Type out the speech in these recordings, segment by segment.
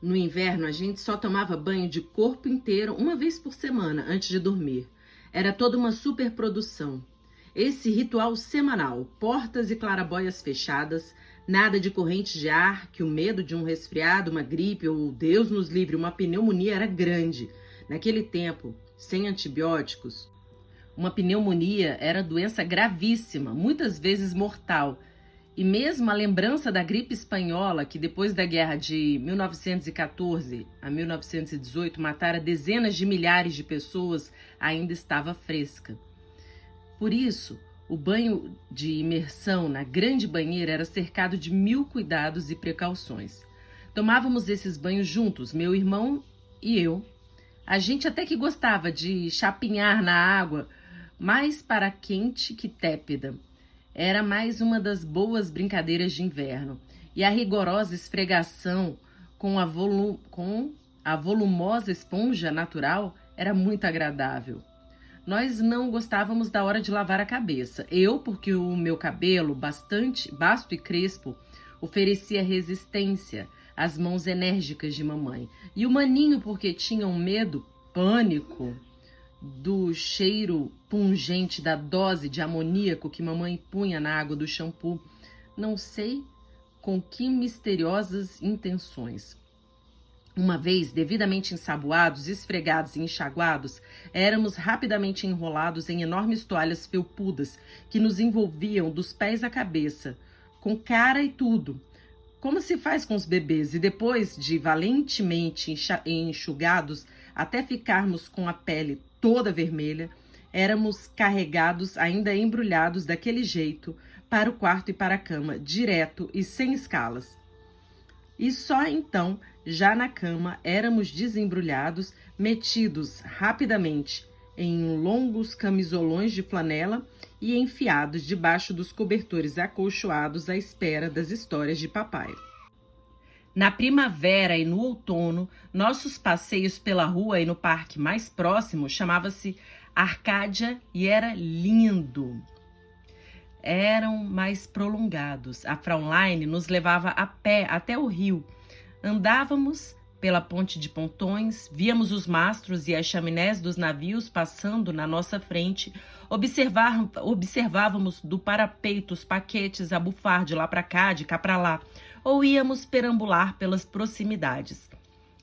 No inverno, a gente só tomava banho de corpo inteiro uma vez por semana antes de dormir. Era toda uma superprodução. Esse ritual semanal, portas e clarabóias fechadas, nada de corrente de ar, que o medo de um resfriado, uma gripe ou, Deus nos livre, uma pneumonia era grande. Naquele tempo, sem antibióticos, uma pneumonia era doença gravíssima, muitas vezes mortal. E mesmo a lembrança da gripe espanhola, que depois da guerra de 1914 a 1918 matara dezenas de milhares de pessoas, ainda estava fresca. Por isso, o banho de imersão na grande banheira era cercado de 1000 cuidados e precauções. Tomávamos esses banhos juntos, meu irmão e eu. A gente até que gostava de chapinhar na água, mais para quente que tépida. Era mais uma das boas brincadeiras de inverno. E a rigorosa esfregação com a volumosa esponja natural era muito agradável. Nós não gostávamos da hora de lavar a cabeça. Eu, porque o meu cabelo, bastante basto e crespo, oferecia resistência às mãos enérgicas de mamãe. E o maninho, porque tinha um medo, pânico, do cheiro pungente da dose de amoníaco que mamãe punha na água do shampoo. Não sei com que misteriosas intenções. Uma vez, devidamente ensaboados, esfregados e enxaguados, éramos rapidamente enrolados em enormes toalhas felpudas que nos envolviam dos pés à cabeça, com cara e tudo, como se faz com os bebês, e depois de valentemente enxugados até ficarmos com a pele toda vermelha, éramos carregados, ainda embrulhados daquele jeito, para o quarto e para a cama, direto e sem escalas. E só então, já na cama, éramos desembrulhados, metidos rapidamente em longos camisolões de flanela e enfiados debaixo dos cobertores acolchoados à espera das histórias de papai. Na primavera e no outono, nossos passeios pela rua e no parque mais próximo chamava-se Arcádia e era lindo. Eram mais prolongados. A Fraulein nos levava a pé até o rio. Andávamos pela ponte de pontões, víamos os mastros e as chaminés dos navios passando na nossa frente, observávamos do parapeito os paquetes a bufar de lá para cá, de cá para lá, ou íamos perambular pelas proximidades.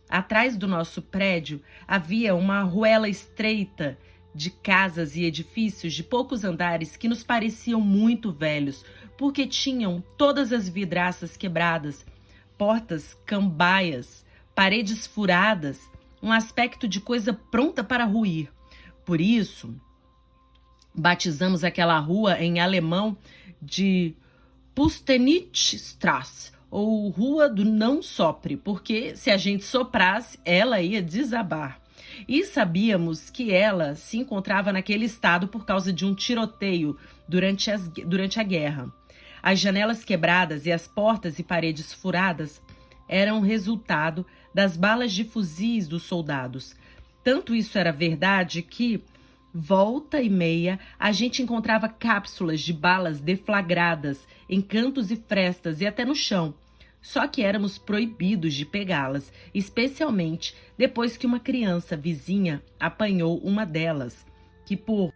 Atrás do nosso prédio havia uma ruela estreita de casas e edifícios de poucos andares que nos pareciam muito velhos, porque tinham todas as vidraças quebradas, portas cambaias, paredes furadas, um aspecto de coisa pronta para ruir. Por isso, batizamos aquela rua em alemão de Pustenitzstraße, ou Rua do Não Sopre, porque se a gente soprasse, ela ia desabar. E sabíamos que ela se encontrava naquele estado por causa de um tiroteio durante a guerra. As janelas quebradas e as portas e paredes furadas eram resultado das balas de fuzis dos soldados. Tanto isso era verdade que, volta e meia, a gente encontrava cápsulas de balas deflagradas em cantos e frestas e até no chão. Só que éramos proibidos de pegá-las, especialmente depois que uma criança vizinha apanhou uma delas, que por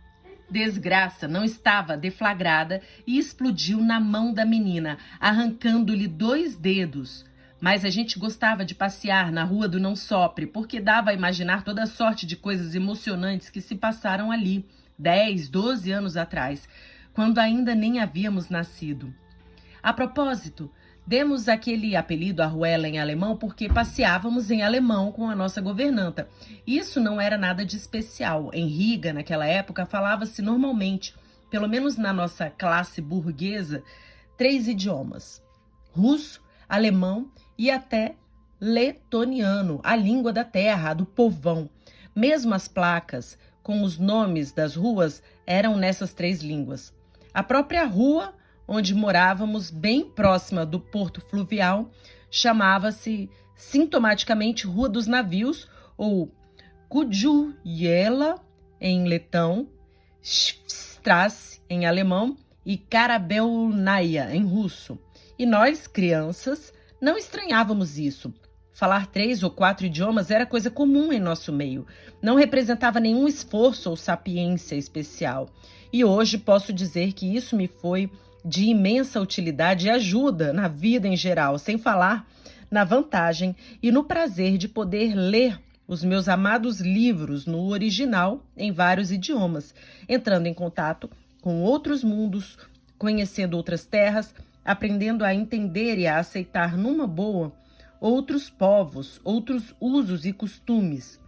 desgraça não estava deflagrada e explodiu na mão da menina, arrancando-lhe 2 dedos. Mas a gente gostava de passear na Rua do Não Sopre, porque dava a imaginar toda sorte de coisas emocionantes que se passaram ali, 10, 12 anos atrás, quando ainda nem havíamos nascido. A propósito, demos aquele apelido à ruela em alemão porque passeávamos em alemão com a nossa governanta. Isso não era nada de especial. Em Riga, naquela época, falava-se normalmente, pelo menos na nossa classe burguesa, 3 idiomas: russo, alemão e até letoniano, a língua da terra, a do povão. Mesmo as placas com os nomes das ruas eram nessas 3 línguas. A própria rua onde morávamos, bem próxima do porto fluvial, chamava-se sintomaticamente Rua dos Navios, ou Kudjujela em letão, Strasse em alemão e Karabelnaya em russo. E nós, crianças, não estranhávamos isso. Falar 3 ou 4 idiomas era coisa comum em nosso meio. Não representava nenhum esforço ou sapiência especial. E hoje posso dizer que isso me foi de imensa utilidade e ajuda na vida em geral, sem falar na vantagem e no prazer de poder ler os meus amados livros no original em vários idiomas, entrando em contato com outros mundos, conhecendo outras terras, aprendendo a entender e a aceitar numa boa outros povos, outros usos e costumes,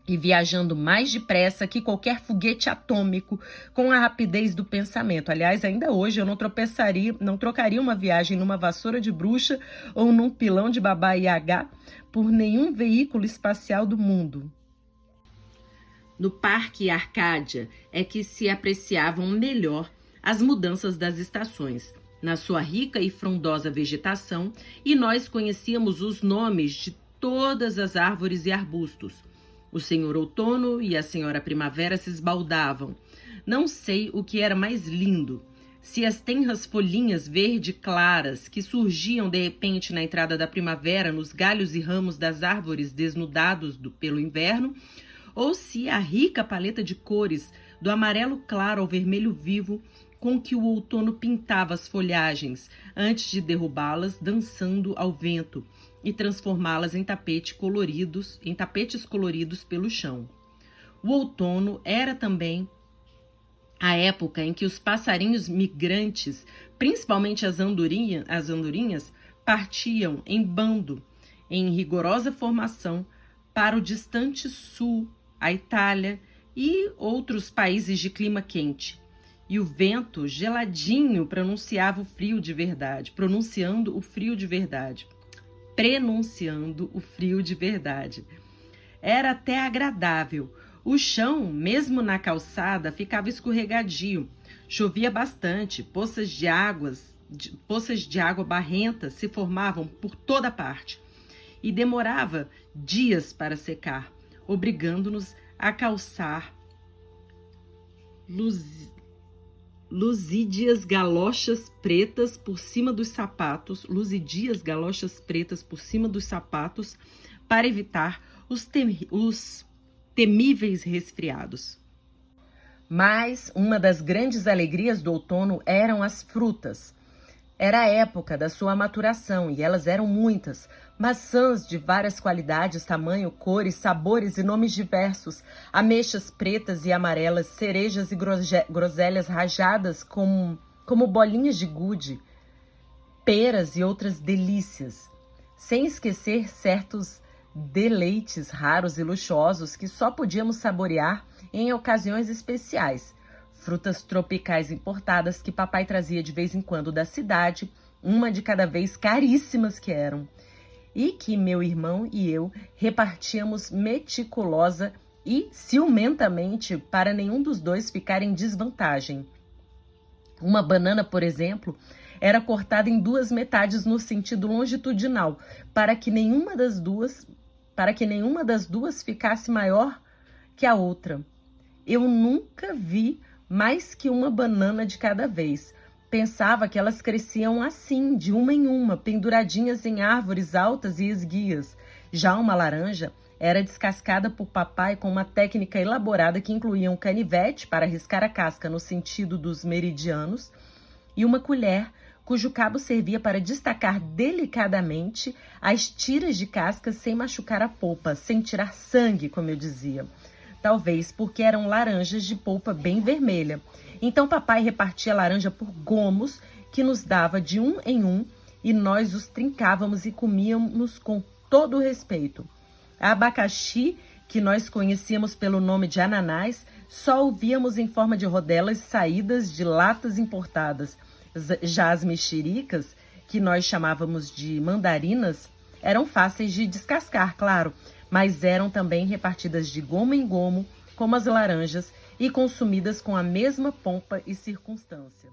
e viajando mais depressa que qualquer foguete atômico com a rapidez do pensamento. Aliás, ainda hoje eu não trocaria uma viagem numa vassoura de bruxa ou num pilão de Baba Yaga por nenhum veículo espacial do mundo. No Parque Arcádia é que se apreciavam melhor as mudanças das estações, na sua rica e frondosa vegetação, e nós conhecíamos os nomes de todas as árvores e arbustos. O senhor outono e a senhora primavera se esbaldavam. Não sei o que era mais lindo, se as tenras folhinhas verde claras que surgiam de repente na entrada da primavera nos galhos e ramos das árvores desnudados pelo inverno, ou se a rica paleta de cores, do amarelo claro ao vermelho vivo, com que o outono pintava as folhagens, antes de derrubá-las dançando ao vento e transformá-las em tapetes coloridos pelo chão. O outono era também a época em que os passarinhos migrantes, principalmente as andorinhas, partiam em bando, em rigorosa formação, para o distante sul, a Itália e outros países de clima quente. E o vento geladinho prenunciando o frio de verdade. Era até agradável. O chão, mesmo na calçada, ficava escorregadio. Chovia bastante, poças de água barrenta se formavam por toda parte. E demorava dias para secar, obrigando-nos a calçar luzidias galochas pretas por cima dos sapatos, para evitar os temíveis resfriados. Mas uma das grandes alegrias do outono eram as frutas. Era a época da sua maturação e elas eram muitas. Maçãs de várias qualidades, tamanho, cores, sabores e nomes diversos, ameixas pretas e amarelas, cerejas e groselhas rajadas como bolinhas de gude, peras e outras delícias, sem esquecer certos deleites raros e luxuosos que só podíamos saborear em ocasiões especiais. Frutas tropicais importadas que papai trazia de vez em quando da cidade, uma de cada vez, caríssimas que eram, e que meu irmão e eu repartíamos meticulosa e ciumentamente para nenhum dos dois ficar em desvantagem. Uma banana, por exemplo, era cortada em duas metades no sentido longitudinal, para que nenhuma das duas ficasse maior que a outra. Eu nunca vi mais que uma banana de cada vez. Pensava que elas cresciam assim, de uma em uma, penduradinhas em árvores altas e esguias. Já uma laranja era descascada por papai com uma técnica elaborada que incluía um canivete para riscar a casca no sentido dos meridianos e uma colher cujo cabo servia para destacar delicadamente as tiras de casca sem machucar a polpa, sem tirar sangue, como eu dizia. Talvez porque eram laranjas de polpa bem vermelha. Então papai repartia a laranja por gomos, que nos dava de um em um, e nós os trincávamos e comíamos com todo o respeito. A abacaxi, que nós conhecíamos pelo nome de ananás, só o víamos em forma de rodelas saídas de latas importadas. Já as mexericas, que nós chamávamos de mandarinas, eram fáceis de descascar, claro, mas eram também repartidas de gomo em gomo, como as laranjas, e consumidas com a mesma pompa e circunstância.